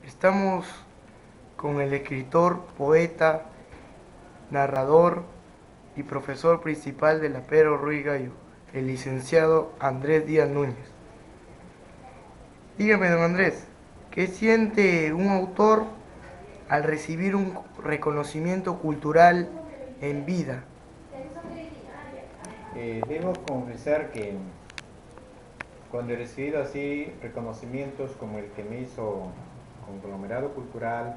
Estamos con el escritor, poeta, narrador y profesor principal de la Pedro Ruiz Gallo, el licenciado Andrés Díaz Núñez. Dígame, don Andrés, ¿qué siente un autor al recibir un reconocimiento cultural en vida? Debo confesar que cuando he recibido así reconocimientos como el que me hizo Conglomerado Cultural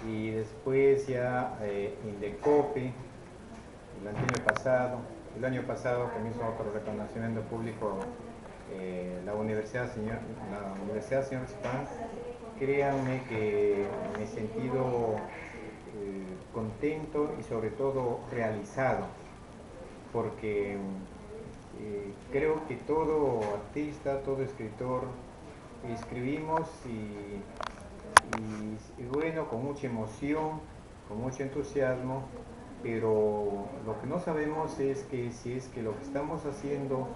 y después ya Indecopi el año pasado que me hizo otro reconocimiento público la Universidad Señor Chipán, créanme que me he sentido contento y sobre todo realizado porque creo que todo artista, todo escritor, escribimos y bueno, con mucha emoción, con mucho entusiasmo, pero lo que no sabemos es que si es que lo que estamos haciendo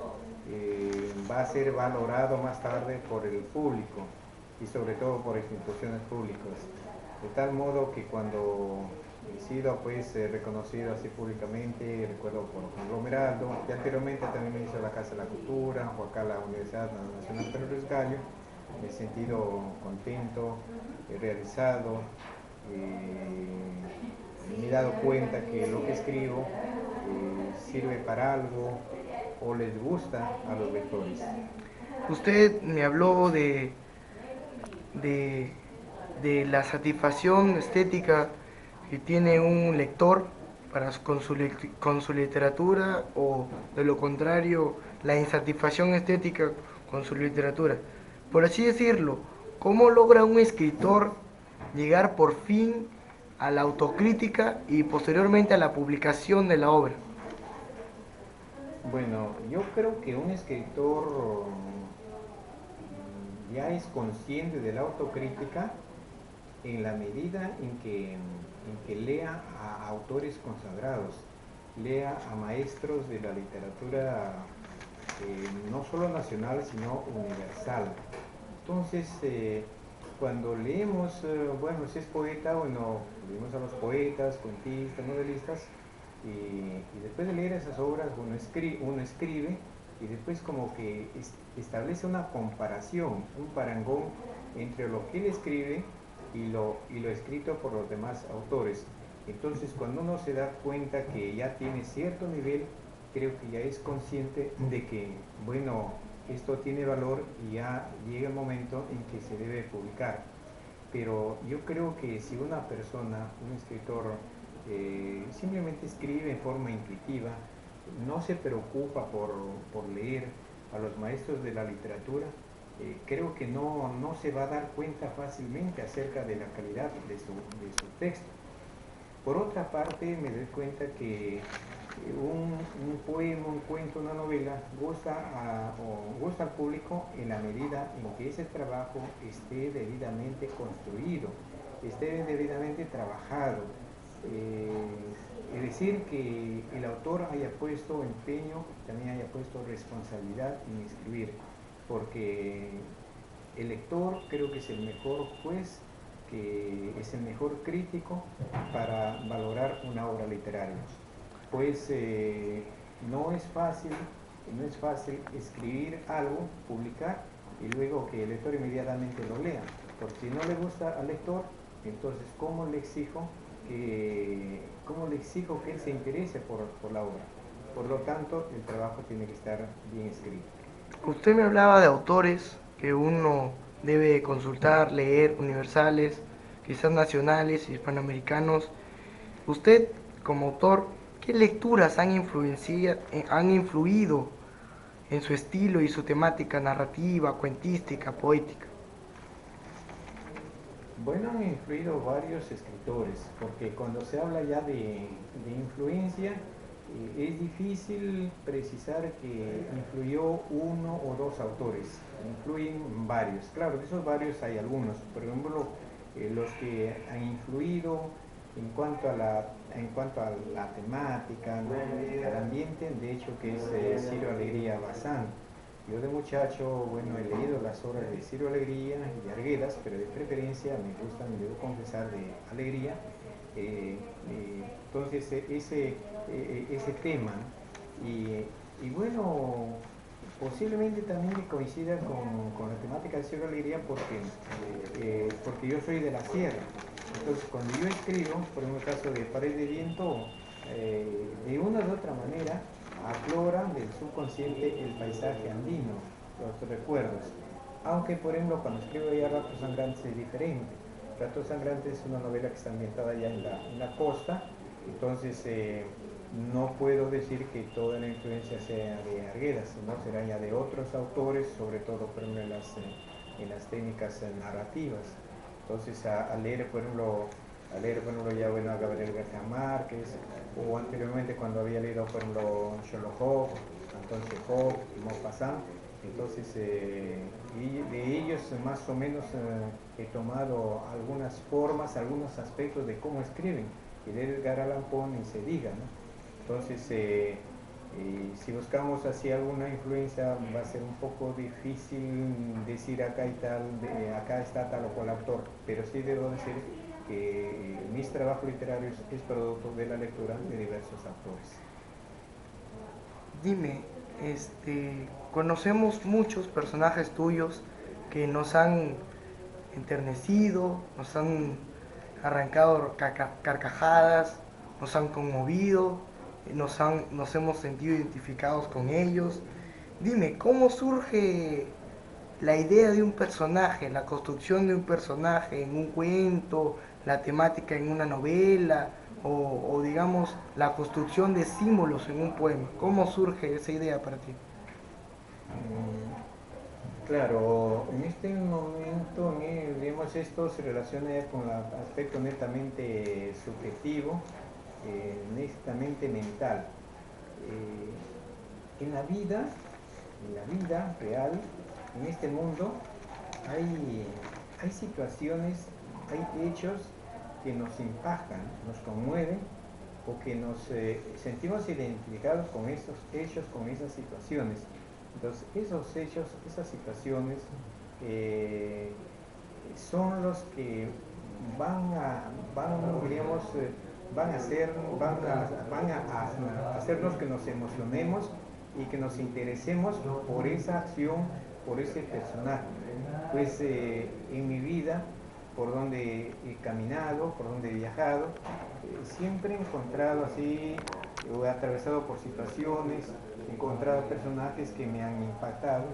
va a ser valorado más tarde por el público y sobre todo por instituciones públicas. De tal modo que cuando he sido pues reconocido así públicamente, recuerdo por Conglomerado, y anteriormente también me hizo la Casa de la Cultura o acá la Universidad Nacional Pedro Ruiz Gallo, me he sentido contento, realizado, me he dado cuenta que lo que escribo sirve para algo o les gusta a los lectores. Usted me habló de, de la satisfacción estética que tiene un lector con su literatura, o de lo contrario, la insatisfacción estética con su literatura. Por así decirlo, ¿cómo logra un escritor llegar por fin a la autocrítica y posteriormente a la publicación de la obra? Bueno, yo creo que un escritor ya es consciente de la autocrítica en la medida en que lea a autores consagrados, lea a maestros de la literatura no solo nacional, sino universal. Entonces, cuando leemos, bueno, si es poeta, bueno, leemos a los poetas, cuentistas, novelistas, y después de leer esas obras uno escribe y después como que establece una comparación, un parangón entre lo que él escribe y lo escrito por los demás autores. Entonces, cuando uno se da cuenta que ya tiene cierto nivel, creo que ya es consciente de que, bueno, esto tiene valor y ya llega el momento en que se debe publicar. Pero yo creo que si una persona, un escritor, simplemente escribe en forma intuitiva, no se preocupa por leer a los maestros de la literatura, creo que no se va a dar cuenta fácilmente acerca de la calidad de su texto. Por otra parte, me doy cuenta que un poema, un cuento, una novela gusta al público en la medida en que ese trabajo esté debidamente construido, esté debidamente trabajado. Es decir, que el autor haya puesto empeño, también haya puesto responsabilidad en escribir, porque el lector creo que es el mejor juez, que es el mejor crítico para valorar una obra literaria. Pues no es fácil escribir algo, publicar y luego que el lector inmediatamente lo lea, porque si no le gusta al lector, entonces ¿cómo le exijo que él se interese por la obra? Por lo tanto, el trabajo tiene que estar bien escrito. Usted me hablaba de autores que uno debe consultar, leer, universales, quizás nacionales, hispanoamericanos. Usted, como autor, ¿qué lecturas han influido en su estilo y su temática narrativa, cuentística, poética? Bueno, han influido varios escritores, porque cuando se habla ya de influencia, es difícil precisar que influyó uno o dos autores, influyen varios. Claro, de esos varios hay algunos, por ejemplo, los que han influido en cuanto a la temática, ¿no?, al ambiente, de hecho que es Ciro Alegría Bazán. Yo de muchacho, bueno, he leído las obras de Ciro Alegría y de Arguedas, pero de preferencia me gustan, debo confesar, de Alegría. Entonces, ese tema, y bueno, posiblemente también coincida con la temática de Ciro Alegría porque yo soy de la sierra. Entonces, cuando yo escribo, por ejemplo, el caso de Pared de Viento, de una u otra manera aflora del subconsciente el paisaje andino, los recuerdos. Aunque, por ejemplo, cuando escribo ya Ratos Sangrantes es diferente. Ratos Sangrantes es una novela que está ambientada ya en la costa, entonces no puedo decir que toda la influencia sea de Arguedas, sino será ya de otros autores, sobre todo por ejemplo, en las técnicas narrativas. Entonces, a leer, por ejemplo, ya bueno, a Gabriel García Márquez, o anteriormente cuando había leído, por ejemplo, Sherlock Holmes, Anton Chekhov, Maupassant, entonces de ellos más o menos he tomado algunas formas, algunos aspectos de cómo escriben, y de Edgar Allan Poe ni se diga, ¿no? Entonces, si buscamos así alguna influencia, va a ser un poco difícil decir acá y tal, acá está tal o cual autor, pero sí debo decir que mis trabajos literarios es producto de la lectura de diversos autores. Dime, conocemos muchos personajes tuyos que nos han enternecido, nos han arrancado carcajadas, nos han conmovido, nos hemos sentido identificados con ellos. Dime, ¿cómo surge la idea de un personaje, la construcción de un personaje en un cuento, la temática en una novela o digamos la construcción de símbolos en un poema? ¿Cómo surge esa idea para ti? Claro, en este momento, digamos, esto se relaciona ya con el aspecto netamente subjetivo, netamente mental. En la vida real, en este mundo, hay situaciones, hay hechos que nos impactan, nos conmueven o que nos sentimos identificados con esos hechos, con esas situaciones. Entonces, esos hechos, esas situaciones son los que diríamos, van a hacernos que nos emocionemos y que nos interesemos por esa acción, por ese personaje. Pues en mi vida, por donde he caminado, por donde he viajado, siempre he encontrado así, he atravesado por situaciones, he encontrado personajes que me han impactado,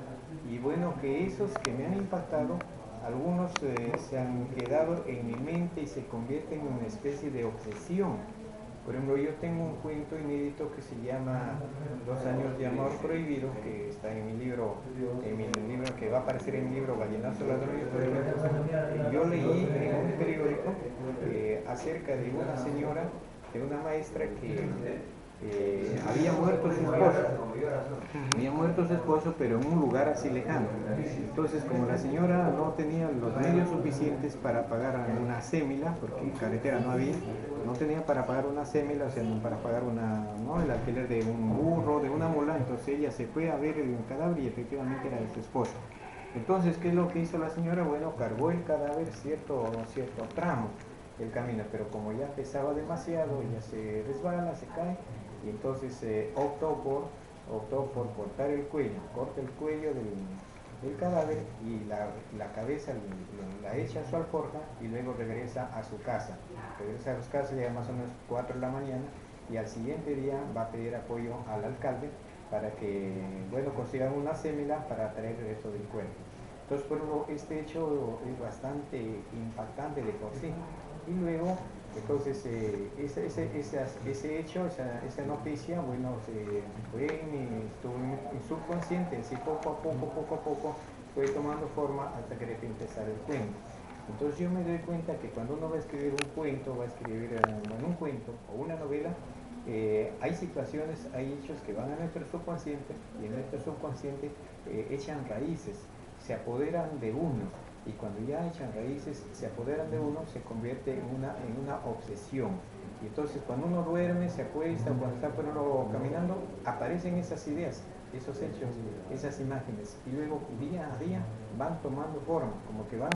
y bueno, que esos que me han impactado, algunos se han quedado en mi mente y se convierten en una especie de obsesión. Por ejemplo, yo tengo un cuento inédito que se llama 2 años de amor prohibido, que está en mi libro que va a aparecer en mi libro Gallinazo Ladrón y otros cuentos. Yo leí en un periódico acerca de una señora, de una maestra que había muerto su esposo. Había muerto su esposo, pero en un lugar así lejano. Entonces, como la señora no tenía los medios suficientes para pagar una sémila, porque en carretera no había, no tenía para pagar una sémila, o sea, para pagar ¿no? el alquiler de un burro, de una mula, entonces ella se fue a ver el cadáver y efectivamente era de su esposo. Entonces, ¿qué es lo que hizo la señora? Bueno, cargó el cadáver cierto tramo del camino, pero como ya pesaba demasiado, ella se resbala, se cae, y entonces optó por cortar el cuello, corta el cuello del cadáver y la cabeza la echa a su alforja y luego regresa a su casa. Regresa a su casa ya más o menos 4 de la mañana y al siguiente día va a pedir apoyo al alcalde para que, bueno, consigan una sémila para traer el resto del cuerpo. Entonces, por ejemplo, este hecho es bastante impactante de por sí. Y luego, entonces, ese hecho, esa noticia, bueno, estuvo en mi subconsciente, así poco a poco, fue tomando forma hasta que de repente sale el cuento. Entonces yo me doy cuenta que cuando uno va a escribir un cuento, va a escribir un cuento o una novela, hay situaciones, hay hechos que van a nuestro subconsciente y en nuestro subconsciente echan raíces, se apoderan de uno y cuando ya echan raíces, se apoderan de uno, se convierte en una obsesión. Y entonces cuando uno duerme, se acuesta, cuando está por uno caminando, aparecen esas ideas. esos hechos, esas imágenes, y luego día a día van tomando forma, como que van